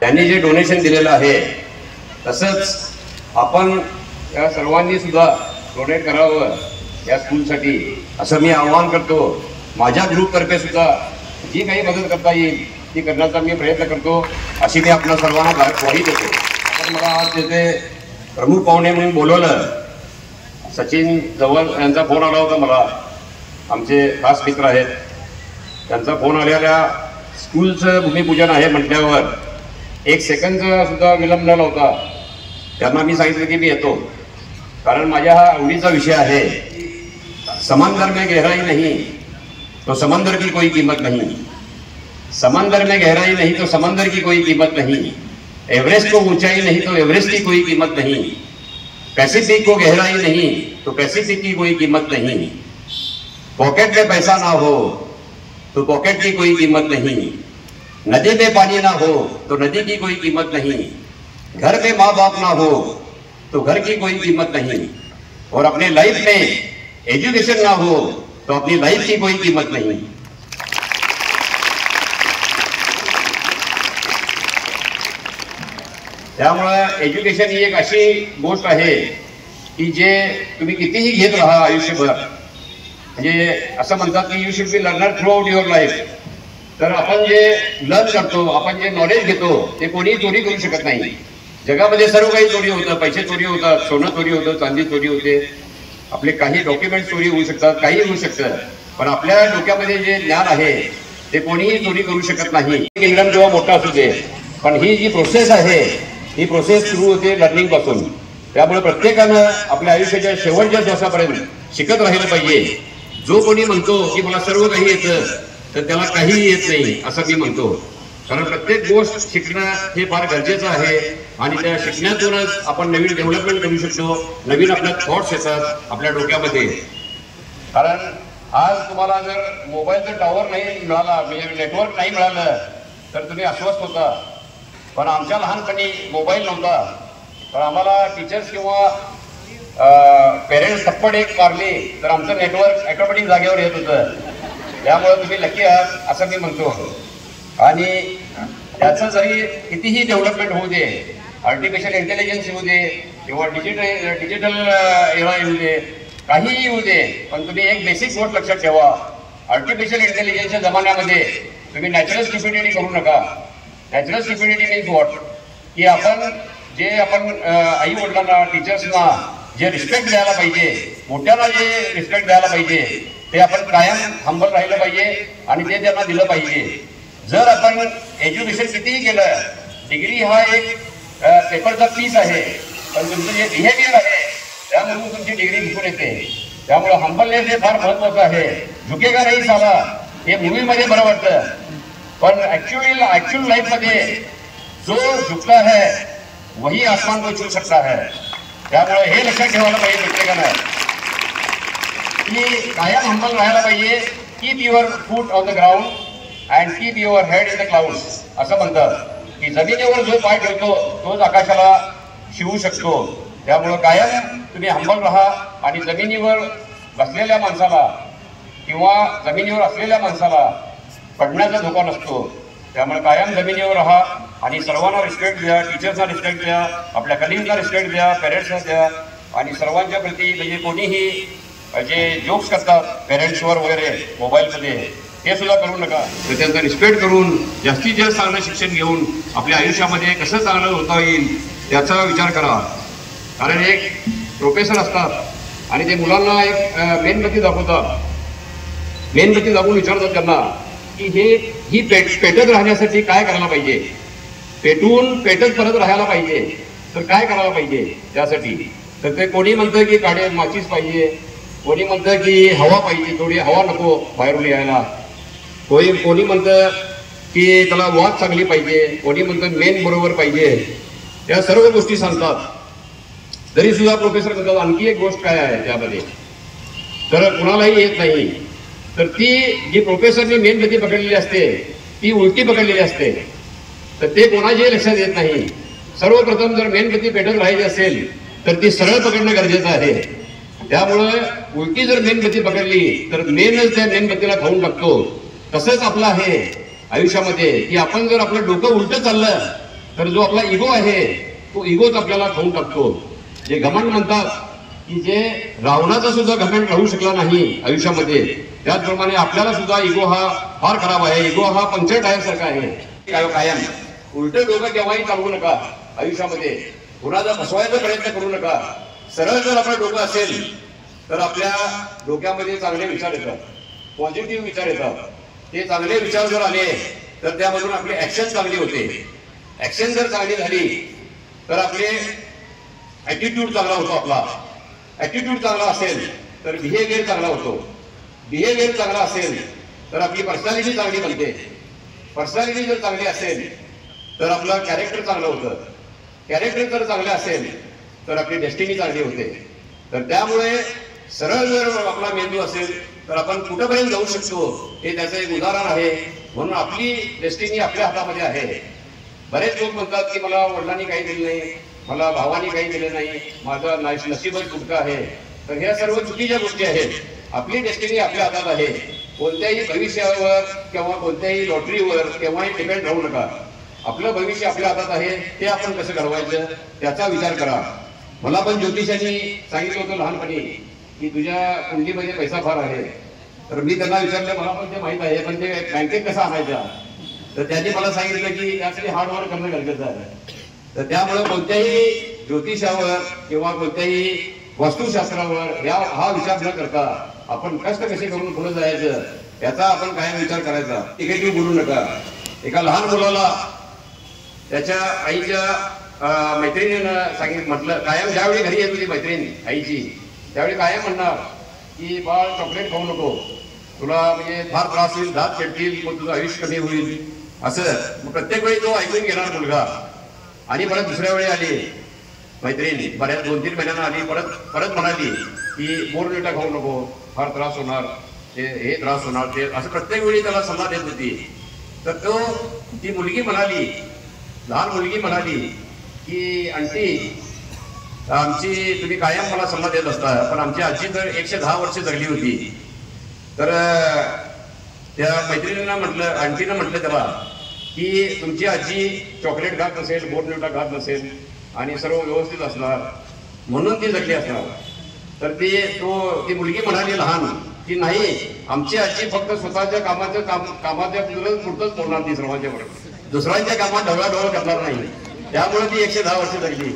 त्यांनी जे डोनेशन दिलेलं आहे तसंच आपण या सर्वांनी सुद्धा डोनेट करावं या स्कूलसाठी असं मी आवाहन करतो। माझ्या ग्रुपतर्फे सुद्धा जी काही मदत करता येईल ती करण्याचा मी प्रयत्न करतो अशी मी आपल्या सर्वांना ग्वाही देतो। पण मला आज तिथे प्रमुख पाहुणे म्हणून बोलवलं, सचिन जवळ यांचा फोन आला होता मला, आमचे खास मित्र आहेत, त्यांचा फोन आलेल्या स्कूलचं भूमिपूजन आहे म्हटल्यावर एक सेकंदचा सुद्धा विलंब न लावता त्यांना मी सांगितलं की मी येतो, कारण माझ्या हा आवडीचा विषय आहे। समंदर में गहराई नहीं तो समंदर की कोई कीमत नहीं, समंदर में गहराई नहीं तो समंदर की कोई कीमत नहीं, एवरेस्ट को ऊंचाई नहीं तो एवरेस्ट की कोई कीमत नहीं, पैसिफिक को गहराई नहीं तो पैसिफिक की कोई कीमत नहीं, पॉकेट में पैसा ना हो तो पॉकेट की कोई कीमत नहीं, नदी में पानी ना हो तो नदी की कोई कीमत नहीं, घर में माँ बाप ना हो तो घर की कोई कीमत नहीं, और अपने लाइफ में एजुकेशन ना हो तो अपनी लाइफ की कोई कीमत नहीं। त्यामुळे एज्युकेशन ही एक अशी गोष्ट आहे की जे तुम्ही कितीही घेत राहा आयुष्यभर, म्हणजे असं म्हणतात की you should be learner through out your life. तर आपण जे लर्न करतो, आपण जे नॉलेज घेतो ते कोणीही चोरी करू शकत नाही। जगामध्ये सर्व काही चोरी होतं, पैसे चोरी होतात, सोनं चोरी होतं, चांदी चोरी होते, आपले काही डॉक्युमेंट चोरी होऊ शकतात, काही होऊ शकतं, पण आपल्या डोक्यामध्ये जे ज्ञान आहे ते कोणीही चोरी करू शकत नाही। किंगडम जेव्हा मोठा असू दे, पण ही जी प्रोसेस आहे ही प्रोसेस सुरू होते लर्निंग पासून। त्यामुळे प्रत्येकानं आपल्या आयुष्याच्या शेवटच्या श्वासापर्यंत शिकत राहिलं पाहिजे। जो कोणी म्हणतो की मला सर्व काही येतं तर त्याला काहीही येत नाही असं मी म्हणतो, कारण प्रत्येक गोष्ट शिकणं हे फार गरजेचं आहे आणि त्या शिकण्यातूनच आपण नवीन डेव्हलपमेंट करू शकतो, नवीन आपल्या थॉट्स येतात आपल्या डोक्यामध्ये। कारण आज तुम्हाला जर मोबाईलचा टॉवर नाही मिळाला, म्हणजे नेटवर्क नाही मिळालं तर तुम्ही अस्वस्थ होता, पण आमच्या लहानपणी मोबाईल नव्हता, पण आम्हाला टीचर्स किंवा पेरेंट्स थप्पड एक मारली तर आमचं नेटवर्क ऑटोमॅटिक जागेवर येत होतं। त्यामुळे तुम्ही लकी आहात असं मी म्हणतो। आणि त्याचं जरी कितीही डेव्हलपमेंट होऊ दे, आर्टिफिशियल इंटेलिजन्स येऊ दे किंवा डिजिटल एरा येऊ दे, काहीही येऊ दे, पण तुम्ही एक बेसिक गोष्ट लक्षात ठेवा, आर्टिफिशियल इंटेलिजन्सच्या जमान्यामध्ये तुम्ही नॅचरल स्टुपिडिटी करू नका। नॅचरल स्टुपिडिटी मीन्स व्हॉट, की आपण आई वडिलांना, टीचर्सना जे रिस्पेक्ट द्यायला पाहिजे, मोठ्यांना जे रिस्पेक्ट द्यायला पाहिजे ते आपण कायम हंबल राहिलं पाहिजे आणि ते त्यांना दिलं पाहिजे। जर आपण एज्युकेशन कितीही केलं, डिग्री हा एक पेपरचा पीस आहे, पण तुमचं जे बिहेवियर आहे त्यामधून तुमची डिग्री दिसून येते। त्यामुळे हंबलनेस हे फार महत्वाचं आहे। झुकेगा नाही साला हे मूवीमध्ये बरं वाटतं, पण ऍक्च्युअल लाईफमध्ये जो झुकता है वही आसमान को छू सकता है। त्यामुळे हे लक्षात ठेवायला पाहिजे प्रत्येकानं की कायम हंबल राहायला पाहिजे। Keep your foot on the ground and keep your head in the clouds असं म्हणतात की जमिनीवर जो पाय ठेवतो तोच आकाशाला शिवू शकतो। त्यामुळे कायम तुम्ही हंबल राहा आणि जमिनीवर बसलेल्या माणसाला किंवा जमिनीवर असलेल्या माणसाला पडण्याचा धोका नसतो। त्यामुळे कायम जमिनीवर राहा आणि सर्वांना रिस्पेक्ट द्या, टीचर्सना रिस्पेक्ट द्या, आपल्या कलिग्सना रिस्पेक्ट द्या, पेरेंट्सना द्या आणि सर्वांच्या प्रती म्हणजे कोणीही जे जोक्स करतात पेरेंट्सवर वगैरे मोबाईलमध्ये ते सुद्धा करू नका। तर त्यांचा रिस्पेक्ट करून जास्तीत जास्त चांगलं शिक्षण घेऊन आपल्या आयुष्यामध्ये कसं चांगलं होता येईल त्याचा विचार करा। कारण एक प्रोफेसर असतात आणि ते मुलांना एक मेणबत्ती दाखवतात, मेणबत्ती दाखवून विचारतात त्यांना की ही पेटत राहण्यासाठी काय करायला पाहिजे, पेटत परत राहायला पाहिजे तर काय करायला पाहिजे त्यासाठी। तर ते कोणी म्हणतं की काडे माचीस पाहिजे, कोणी म्हणतं की हवा पाहिजे, थोडी हवा नको बाहेरून यायला, कोणी म्हणतं की त्याला वाच चांगली पाहिजे, कोणी म्हणतं मेन बरोबर पाहिजे, त्या सर्व गोष्टी सांगतात। तरी सुद्धा प्रोफेसर म्हणतात आणखी एक गोष्ट काय आहे त्यामध्ये, तर कुणालाही येत नाही, तर ती जी प्रोफेसरने मेणबत्ती पकडलेली असते ती उलटी पकडलेली असते, तर ते कोणाच्याही लक्षात येत नाही। सर्वप्रथम जर मेणबत्ती पेटत राहायची असेल तर ती सरळ पकडणं गरजेचं आहे। त्यामुळे उलटी जर मेणबत्ती पकडली तर मेनच त्या मेणबत्तीला खाऊन टाकतो। तसंच आपलं आहे आयुष्यामध्ये की आपण जर आपलं डोकं उलटं चाललं तर जो आपला इगो आहे तो इगोच आपल्याला खाऊन टाकतो. जे घमंड म्हणतात की जे रावणाचा सुद्धा घमंड राहू शकला नाही आयुष्यामध्ये, त्याचप्रमाणे आपल्याला सुद्धा इगो हा फार खराब आहे. इगो हा पंक्चर टायर सारखा आहे. कायम उलट डोकं केव्हाही चालवू नका आयुष्यामध्ये. कुणाचा फसवायचा प्रयत्न करू नका. सरळ जर आपलं डोकं असेल तर आपल्या डोक्यामध्ये चांगले विचार येतात, पॉझिटिव्ह विचार येतात. ते चांगले विचार जर आले तर त्यामधून आपली ऍक्शन चांगली होते. ऍक्शन जर चांगली झाली तर आपले ऍटिट्यूड चांगला होतो. आपला ऍटिट्यूड चांगला असेल तर बिहेवियर चांगला होतो. बिहेवियर चांगला असेल तर आपली पर्सनॅलिटी चांगली बनते. पर्सनॅलिटी जर चांगली असेल तर आपलं कॅरेक्टर चांगलं होतं. कॅरेक्टर जर चांगलं असेल तर आपली डेस्टिनी चांगली होते. तर त्यामुळे सरळ जर आपला मेंदू असेल तर आपण कुठंपर्यंत जाऊ शकतो हे त्याचं एक उदाहरण आहे. म्हणून आपली डेस्टिनी आपल्या हातामध्ये आहे. बरेच लोक म्हणतात की मला वडिलांनी काही दिलं नाही, मला भावानी काही दिलं नाही, माझं नशीबच तुटकं आहे. तर ह्या सर्व चुकीच्या गोष्टी आहेत. आपली डेस्टिनी आपल्या हातात आहे. कोणत्याही भविष्यावर किंवा कोणत्याही लॉटरीवर केव्हाही डिपेंड राहू नका. आपलं भविष्य आपल्या हातात आहे. ते आपण कसं घडवायचं त्याचा विचार करा. मला पण ज्योतिषांनी सांगितलं होतं लहानपणी की तुझ्या कुंडलीमध्ये पैसा फार आहे. तर मी त्यांना विचारलं, मला पण ते माहित आहे, पण ते बँकेत कसा आणायचा. तर त्यांनी मला सांगितलं की त्यासाठी हार्डवर्क करणं गरजेचं आहे. तर त्यामुळे कोणत्याही ज्योतिषावर किंवा कोणत्याही वास्तुशास्त्रावर हा विचार न करता आपण कष्ट कसे करून पुढे जायचं याचा आपण कायम विचार करायचा. निगेटिव्ह बोलू नका. एका लहान मुलाला त्याच्या आईच्या मैत्रिणीनं म्हटलं, कायम ज्यावेळी घरी येत होती मैत्रीण आईची त्यावेळी कायम म्हणणार की बाळ चॉकलेट खाऊ नको, तुला म्हणजे फार त्रास होईल, दात चिडतील, मग तुझं आयुष्य कमी होईल असं. मग प्रत्येक वेळी तो ऐकून घेणार मुलगा. आणि परत दुसऱ्या वेळी आली मैत्रीण, बऱ्याच 2-3 महिन्यांना आली, परत म्हणाली की बोर्नविटा खाऊ नको, फार त्रास होणार, हे त्रास होणार, ते असं प्रत्येक वेळी त्याला सल्ला देत होती. तर ती मुलगी म्हणाली, लहान मुलगी म्हणाली की आंटी आमची तुम्ही कायम मला सल्ला देत असता, पण आमची आजी तर 110 वर्ष जगली होती. तर त्या मैत्रिणींना म्हटलं, आंटीनं म्हटलं त्याला की तुमची आजी चॉकलेट खात नसेल, बोर्नविटा खात नसेल आणि सर्व व्यवस्थित असणार म्हणून ती जगली असणार. तर ती मुलगी म्हणाली लहान की नाही, आमची आजी फक्त स्वतःच्या कामाच्या पुरतच बोलणार ती सर्वांच्या बरोबर, दुसऱ्यांच्या कामात ढवळाढवळ करणार नाही. त्यामुळे ती 110 वर्ष जगली.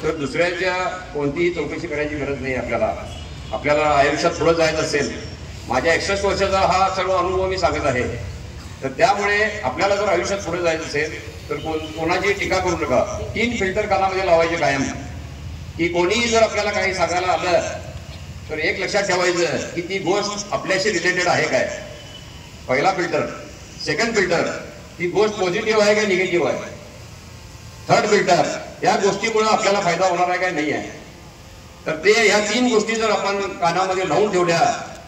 तर दुसऱ्याच्या कोणतीही चौकशी करायची गरज नाही. आपल्याला आयुष्यात पुढे जायचं असेल, माझ्या 61 वर्षाचा हा सर्व अनुभव मी सांगत आहे. तर त्यामुळे आपल्याला जर आयुष्यात पुढे जायचं असेल तर कोणाची टीका करू नका. 3 फिल्टर कानामध्ये लावायचे कायम, की कोणीही जर आपल्याला काही सांगायला आलं तर एक लक्षात ठेवायचं की ती गोष्ट आपल्याशी रिलेटेड आहे काय, पहिला फिल्टर. सेकंड फिल्टर, ती गोष्ट पॉझिटिव्ह आहे का निगेटिव्ह आहे. थर्ड फिल्टर, या गोष्टीमुळे आपल्याला फायदा होणार आहे काय नाही आहे. तर ह्या 3 गोष्टी जर आपण कानामध्ये लावून ठेवल्या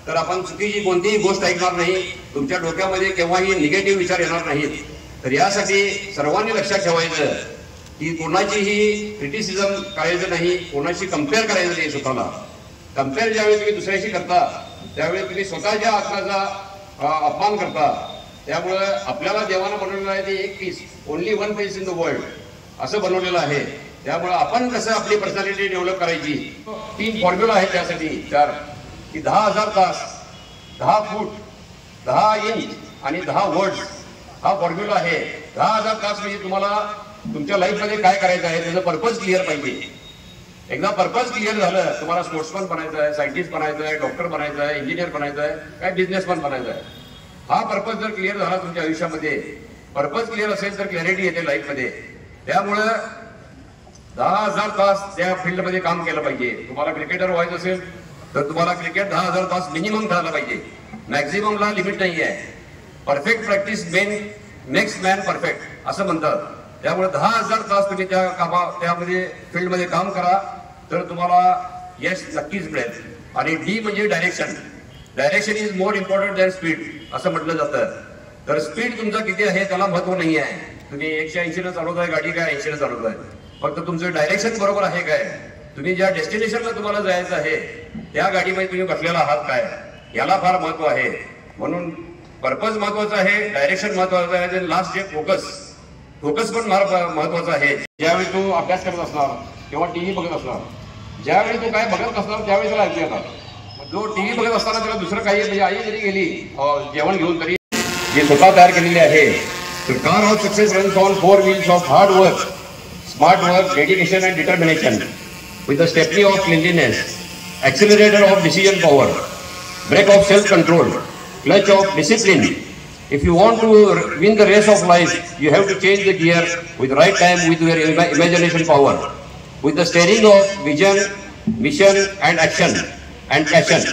तर आपण चुकीची कोणतीही गोष्ट ऐकणार नाही. तुमच्या डोक्यामध्ये केव्हाही निगेटिव्ह विचार येणार नाहीत. तर यासाठी सर्वांनी लक्षात ठेवायचं की कोणाचीही क्रिटिसिझम करायचं नाही, कोणाशी कम्पेअर करायचं नाही. स्वतःला कम्पेअर ज्यावेळी तुम्ही दुसऱ्याशी करता त्यावेळी तुम्ही स्वतःच्या आत्म्याचा अपमान करता. त्यामुळे आपल्याला देवानं बनवलेलं आहे ते एक piece, only 1 piece in the world असं बनवलेलं आहे. त्यामुळे आपण कसं आपली पर्सनॅलिटी डेव्हलप करायची, 3 फॉर्म्युला आहेत त्यासाठी 4, की 10,000 तास, 10 फूट, 10 इंच आणि 10 वर्ड हा फॉर्म्युला आहे. 10,000 तास म्हणजे तुम्हाला तुमच्या लाईफमध्ये काय करायचं आहे त्याचं पर्पज क्लिअर पाहिजे. एकदा पर्पज क्लिअर झालं, तुम्हाला स्पोर्ट्समन बनायचं आहे, सायंटिस्ट बनायचं आहे, डॉक्टर बनायचं आहे, इंजिनियर बनायचं आहे, काय बिझनेसमॅन बनायचं आहे. हा पर्पज जर क्लिअर झाला तुमच्या आयुष्यामध्ये, पर्पज क्लिअर असेल तर क्लॅरिटी येते लाईफमध्ये. त्यामुळं 10,000 तास त्या फील्डमध्ये काम केलं पाहिजे. तुम्हाला क्रिकेटर व्हायचं असेल तर तुम्हाला क्रिकेट 10,000 तास मिनिमम खेळायला पाहिजे. मॅक्झिममला लिमिट नाही आहे. Perfect practice makes man perfect असं म्हणतात. त्यामुळे 10,000 तास तुम्ही त्यामध्ये फील्डमध्ये काम करा तर तुम्हाला यश नक्कीच मिळेल. आणि डी म्हणजे direction. Direction is more important than speed असं म्हटलं जातं. तर स्पीड तुमचा किती आहे त्याला महत्व नाही आहे. तुम्ही 180 चालवताय गाडी काय 80 चालवताय, फक्त तुमचं डायरेक्शन बरोबर आहे काय, तुम्ही ज्या डेस्टिनेशनला तुम्हाला जायचं आहे त्या गाडीमध्ये तुम्ही बसलेला आहात काय, याला फार महत्व आहे. म्हणून पर्पज महत्वाचा आहे, डायरेक्शन महत्वाचं आहे, लास्ट जे फोकस. फोकस पण महत्वाचा आहे. ज्यावेळी तो अभ्यास करत असणार किंवा टीव्ही बघत असणार, ज्यावेळी तो काय बघत असणार त्यावेळी त्याला ऐकू येणार. जो टीव्ही बघत असताना त्याला दुसरं काही म्हणजे आई जरी गेली जेवण घेऊन तरी जे स्वतः तयार केलेले आहे. The car of success runs on 4 wheels of hard work, smart work, dedication and determination, with a stepney of cleanliness, accelerator of decision power, brake of self-control, clutch of discipline. If you want to win the race of life, you have to change the gear with right time, with your imagination power, with the steering of vision, mission and action and passion,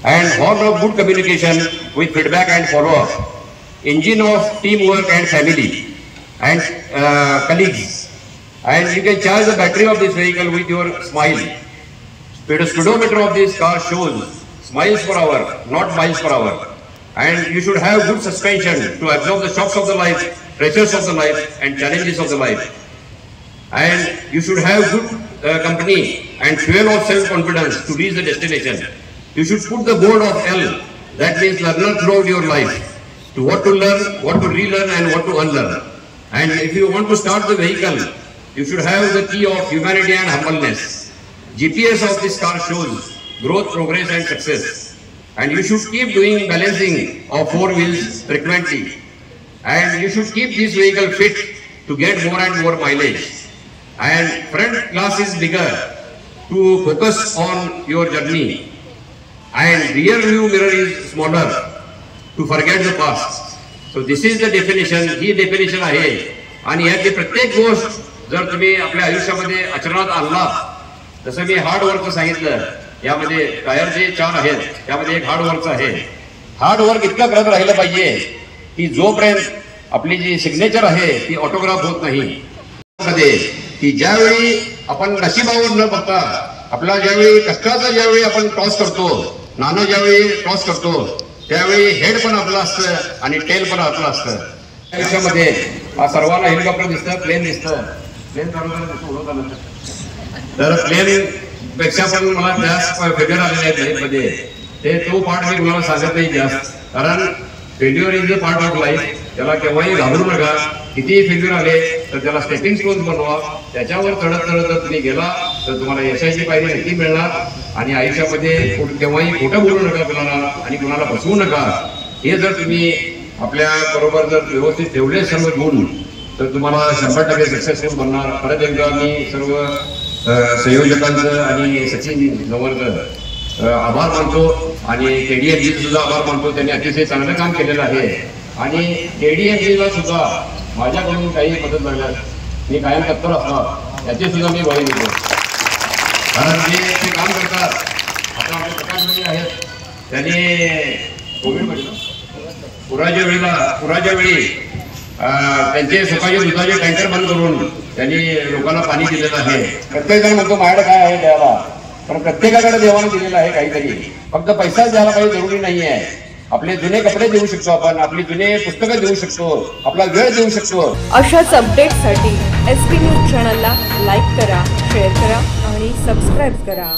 and horn of good communication with feedback and follow-up, engine of teamwork and family and colleagues, and you can charge the battery of this vehicle with your smile. The speedometer of this car shows miles per hour, not miles per hour, and you should have good suspension to absorb the shocks of the life, pressures of the life and challenges of the life, and you should have good company and fuel of self-confidence to reach the destination. You should put the board of L, that means learner throughout your life, to what to learn, what to relearn and what to unlearn. And if you want to start the vehicle, you should have the key of humanity and humbleness. GPS of this car shows growth, progress and success. And you should keep doing balancing of 4 wheels frequently. And you should keep this vehicle fit to get more and more mileage. And front glass is bigger to focus on your journey. And rear view mirror is smaller to forget the past. So this is the definition. He definition आहे. आणि यातली प्रत्येक गोष्ट जर तुम्ही आपल्या आयुष्यामध्ये आचरणात आणला, जसं मी हार्ड वर्क सांगितलं, यामध्ये टायर जे 4 आहेत त्यामध्ये एक हार्ड वर्क आहे. हार्ड वर्क इतकं करत राहिलं पाहिजे की जोपर्यंत आपली जी सिग्नेचर आहे ती ऑटोग्राफ होत नाही. की ज्यावेळी आपण नशिबावर न बघता आपला ज्यावेळी कष्टाचा ज्यावेळी आपण टॉस करतो, नाणं ज्यावेळी टॉस करतो, त्यावेळी हेड पण आपलं असतं आणि टेल पण आपलं असतं. आयुष्यामध्ये सर्वांना हेलिकॉप्टर दिसतं, प्लेन दिसतं, प्लेन उडवताना. तर प्लेन पेक्षा पण मला जास्त फिगर आलेले आहेत लाईफमध्ये. ते तो पार्ट मी तुम्हाला सांगत नाही जास्त, कारण failure is the part of life. त्याला केव्हाही घाबरू नका. कितीही फेल्युअर आले तर त्याला स्टेपिंग स्टोन्स बनवा. त्याच्यावर चढत चढत जर तुम्ही गेला तर तुम्हाला यशाची पायरी नक्की मिळणार. आणि आयुष्यामध्ये केव्हाही खोटं बोलू नका कुणाला आणि कुणाला फसवू नका. हे जर तुम्ही आपल्या बरोबर जर व्यवस्थित ठेवले सर्व गुण तर तुम्हाला 100% सक्सेसफुल बनणार. परत एकदा मी सर्व संयोजकांचं आणि सचिन नवरकर आभार मानतो आणि KDMG सुद्धा आभार मानतो. त्यांनी अतिशय चांगलं काम केलेलं आहे. आणि KDMGला सुद्धा माझ्याकडून काही मदत लागल्यास मी कायम तत्पर असणार, याची सुद्धा मी ग्वाही देतो. कारण जे काम करतात आता आपले प्रकाशजी आहेत, त्यांनी कोविडमध्ये पुराच्या वेळी त्यांचे स्वतःचे दुधाचे टँकर बंद करून त्यांनी लोकांना पाणी दिलेलं आहे. प्रत्येक जण म्हणतो माझ्याकडे काय आहे द्यायला, पण प्रत्येकाकडे देवानं दिलेलं आहे काहीतरी. फक्त पैसाच द्यायला काही जरुरी नाही आहे. आपले जुने कपडे देऊ शकतो आपण, आपली जुने पुस्तकं देऊ शकतो, आपला वेळ देऊ शकतो. अशाच अपडेटसाठी SP न्यूज चॅनलला लाईक करा, शेअर करा आणि सबस्क्राईब करा.